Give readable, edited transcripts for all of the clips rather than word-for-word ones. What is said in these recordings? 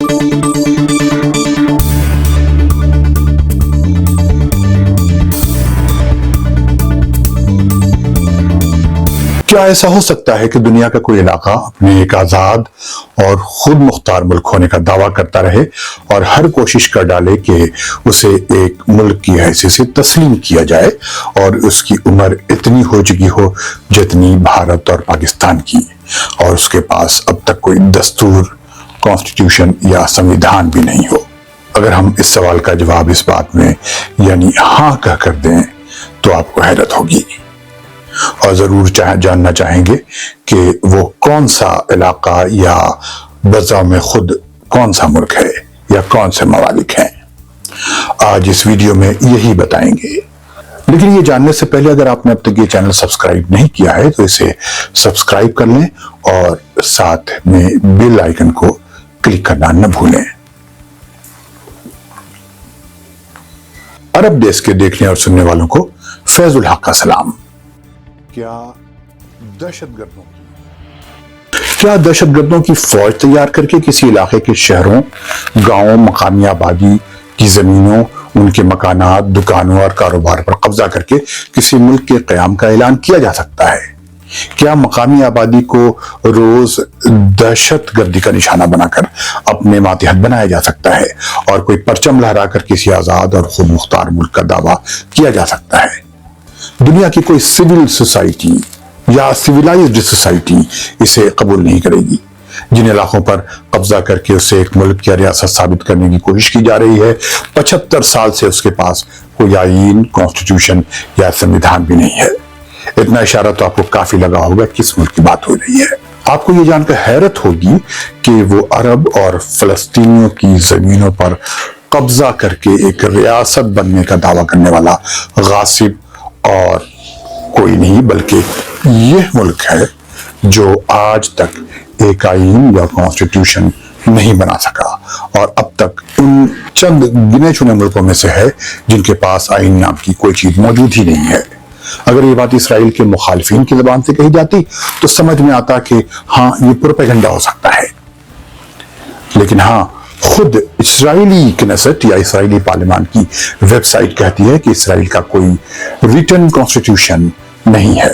کیا ایسا ہو سکتا ہے کہ دنیا کا کوئی علاقہ اپنے ایک آزاد اور خود مختار ملک ہونے کا دعویٰ کرتا رہے اور ہر کوشش کر ڈالے کہ اسے ایک ملک کی حیثیت سے تسلیم کیا جائے اور اس کی عمر اتنی ہو چکی ہو جتنی بھارت اور پاکستان کی، اور اس کے پاس اب تک کوئی دستور، کانسٹیٹیوشن یا سمویدھان بھی نہیں ہو؟ اگر ہم اس سوال کا جواب اس بات میں یعنی ہاں کہہ کر دیں تو آپ کو حیرت ہوگی اور ضرور جاننا چاہیں گے کہ وہ کون سا علاقہ یا بذات خود کون سا ملک ہے یا کون سے ممالک ہیں۔ آج اس ویڈیو میں یہی بتائیں گے، لیکن یہ جاننے سے پہلے اگر آپ نے اب تک یہ چینل سبسکرائب نہیں کیا ہے تو اسے سبسکرائب کر لیں اور ساتھ میں بیل آئیکن کو کلک کرنا نہ بھولیں۔ عرب دیس کے دیکھنے اور سننے والوں کو فیض الحق کا سلام۔ کیا دہشت گردوں کی فوج تیار کر کے کسی علاقے کے شہروں، گاؤں، مقامی آبادی کی زمینوں، ان کے مکانات، دکانوں اور کاروبار پر قبضہ کر کے کسی ملک کے قیام کا اعلان کیا جا سکتا ہے؟ کیا مقامی آبادی کو روز دہشت گردی کا نشانہ بنا کر اپنے ماتحت بنایا جا سکتا ہے اور کوئی پرچم لہرا کر کسی آزاد اور خود مختار ملک کا دعویٰ کیا جا سکتا ہے؟ دنیا کی کوئی سول سوسائٹی یا سویلائزڈ سوسائٹی اسے قبول نہیں کرے گی۔ جن علاقوں پر قبضہ کر کے اسے ایک ملک یا ریاست ثابت کرنے کی کوشش کی جا رہی ہے، 75 سال سے اس کے پاس کوئی آئین، کانسٹیٹیوشن یا سمویدھان بھی نہیں ہے۔ اتنا اشارہ تو آپ کو کافی لگا ہوگا کس ملک کی بات ہو رہی ہے۔ آپ کو یہ جان کر حیرت ہوگی کہ وہ عرب اور فلسطینیوں کی زمینوں پر قبضہ کر کے ایک ریاست بننے کا دعویٰ کرنے والا غاصب اور کوئی نہیں بلکہ یہ ملک ہے جو آج تک ایک آئین یا کانسٹیٹیوشن نہیں بنا سکا، اور اب تک ان چند گنے چنے ملکوں میں سے ہے جن کے پاس آئین نام کی کوئی چیز موجود ہی نہیں ہے۔ اگر یہ بات اسرائیل کے مخالفین کی زبان سے کہی جاتی تو سمجھ میں آتا کہ ہاں یہ پروپیگنڈا ہو سکتا ہے، لیکن ہاں خود اسرائیلی کنیسٹ یا اسرائیلی پارلیمان کی ویب سائٹ کہتی ہے کہ اسرائیل کا کوئی ریٹن کانسٹیٹیوشن نہیں ہے۔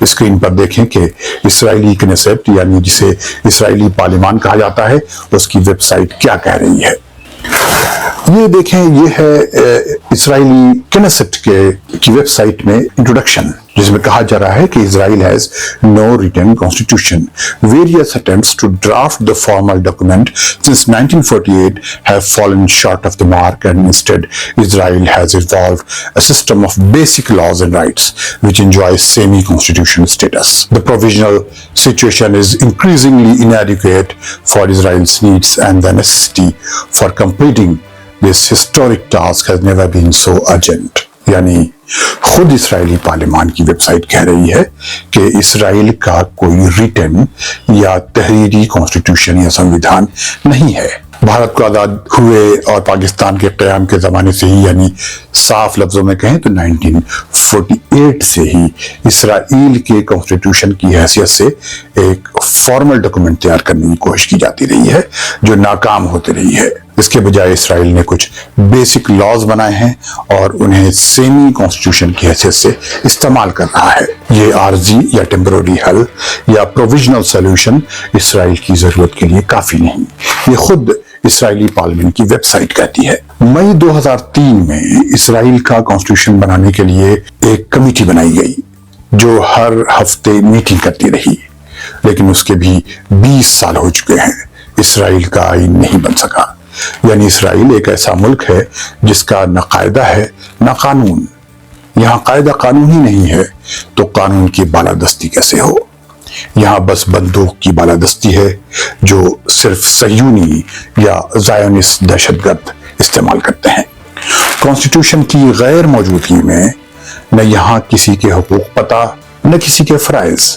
اسکرین پر دیکھیں کہ اسرائیلی کنیسٹ یعنی جسے اسرائیلی پارلیمان کہا جاتا ہے اس کی ویب سائٹ کیا کہہ رہی ہے۔ یہ دیکھیں، یہ ہے اسرائیلی کنیسٹ کی ویب سائٹ میں انٹروڈکشن، جس میں کہا جا رہا ہے کہ اسرائیل has no written constitution. Various attempts to draft the formal document since 1948 have fallen short of the mark, and instead Israel has evolved a system of basic laws and rights which enjoys semi-constitutional status. The provisional situation is increasingly inadequate for Israel's needs, and the necessity for completing this historic task has never been so urgent. یعنی خود اسرائیلی پارلیمان کی web site کہہ رہی ہے کہ اسرائیل کا کوئی ریٹن یا تحریری کانسٹیٹیوشن یا سمویدھان نہیں ہے۔ بھارت کو آزاد ہوئے اور پاکستان کے قیام کے زمانے سے ہی، یعنی صاف لفظوں میں کہیں تو 1948 سے ہی اسرائیل کے کانسٹیٹیوشن کی حیثیت سے ایک فارمل ڈاکومنٹ تیار کرنے کی کوشش کی جاتی رہی ہے جو ناکام ہوتی رہی ہے۔ اس کے بجائے اسرائیل نے کچھ بیسک لاز بنائے ہیں اور انہیں سیمی کانسٹیٹیوشن کی حیثیت سے استعمال کر رہا ہے۔ یہ عارضی یا ٹیمپرری حل یا پروویژنل سولوشن اسرائیل کی ضرورت کے لیے کافی نہیں، یہ خود اسرائیلی پارلیمنٹ کی ویب سائٹ کہتی ہے۔ مئی 2003 میں اسرائیل کا کانسٹیٹیوشن بنانے کے لیے ایک کمیٹی بنائی گئی جو ہر ہفتے میٹنگ کرتی رہی، لیکن اس کے بھی 20 سال ہو چکے ہیں، اسرائیل کا آئین نہیں بن سکا۔ یعنی اسرائیل ایک ایسا ملک ہے جس کا نہ قاعدہ ہے نہ قانون۔ یہاں قاعدہ قانون ہی نہیں ہے تو قانون کی بالادستی کیسے ہو؟ یہاں بس بندوق کی بالادستی ہے جو صرف صہیونی یا زائونسٹ دہشت گرد استعمال کرتے ہیں۔ کانسٹیٹیوشن کی غیر موجودگی میں نہ یہاں کسی کے حقوق پتہ نہ کسی کے فرائض۔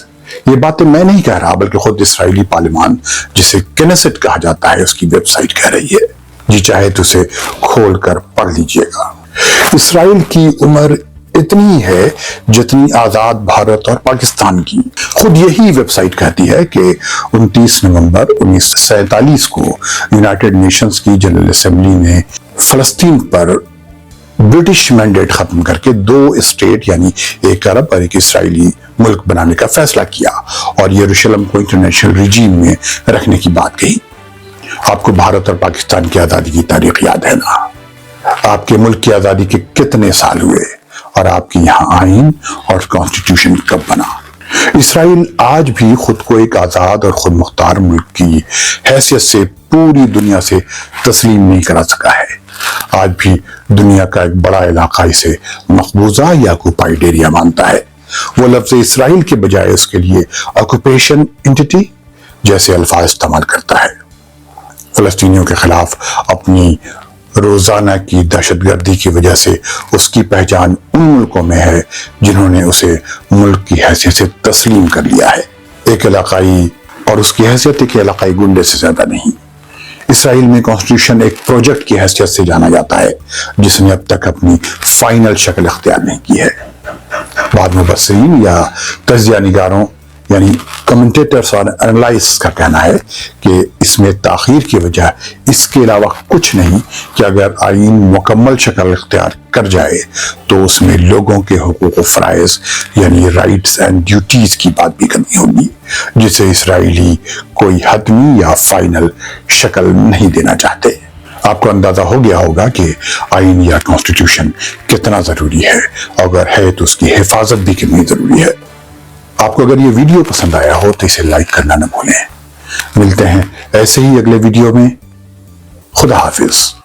یہ باتیں میں نہیں کہہ رہا بلکہ خود اسرائیلی پارلیمان جسے کنیسٹ کہا جاتا ہے اس کی ویب سائٹ کہہ رہی ہے۔ جی چاہے تو اسے کھول کر پڑھ لیجئے گا۔ اسرائیل کی عمر اتنی ہے جتنی آزاد بھارت اور پاکستان کی۔ خود یہی ویب سائٹ کہتی ہے کہ 29 نومبر 1947 کو یونائٹڈ نیشنز کی جنرل اسمبلی نے فلسطین پر برٹش مینڈیٹ ختم کر کے 2 اسٹیٹ یعنی ایک عرب اور ایک اسرائیلی ملک بنانے کا فیصلہ کیا اور یروشلم کو انٹرنیشنل ریجیم میں رکھنے کی بات کہی۔ آپ کو بھارت اور پاکستان کی آزادی کی تاریخ یاد ہے نا؟ آپ کے ملک کی آزادی کے کتنے سال ہوئے اور آپ کے یہاں آئین اور کانسٹیٹیوشن کب بنا؟ اسرائیل آج بھی خود کو ایک آزاد اور خود مختار ملک کی حیثیت سے پوری دنیا سے تسلیم نہیں کرا سکا ہے۔ آج بھی دنیا کا ایک بڑا علاقہ اسے مقبوضہ یا آکوپائیڈ ایریا مانتا ہے۔ وہ لفظ اسرائیل کے بجائے اس کے لیے آکوپیشن انٹیٹی جیسے الفاظ استعمال کرتا ہے۔ فلسطینیوں کے خلاف اپنی روزانہ کی دہشت گردی کی وجہ سے اس کی پہچان ان ملکوں میں ہے جنہوں نے اسے ملک کی حیثیت سے تسلیم کر لیا ہے۔ ایک علاقائی اور اس کی حیثیت ایک علاقائی گنڈے سے زیادہ نہیں۔ اسرائیل میں کانسٹیٹیوشن ایک پروجیکٹ کی حیثیت سے جانا جاتا ہے جس نے اب تک اپنی فائنل شکل اختیار نہیں کی ہے۔ بعض مبصرین یا تجزیہ نگاروں یعنی کمنٹیٹرز اور انالائسٹس کا کہنا ہے کہ اس میں تاخیر کی وجہ اس کے علاوہ کچھ نہیں کہ اگر آئین مکمل شکل اختیار کر جائے تو اس میں لوگوں کے حقوق و فرائض یعنی رائٹس اینڈ ڈیوٹیز کی بات بھی کرنی ہوگی جسے اسرائیلی کوئی حتمی یا فائنل شکل نہیں دینا چاہتے۔ آپ کو اندازہ ہو گیا ہوگا کہ آئین یا کانسٹیٹیوشن کتنا ضروری ہے، اگر ہے تو اس کی حفاظت بھی کتنی ضروری ہے۔ آپ کو اگر یہ ویڈیو پسند آیا ہو تو اسے لائک کرنا نہ بھولیں۔ ملتے ہیں ایسے ہی اگلے ویڈیو میں۔ خدا حافظ۔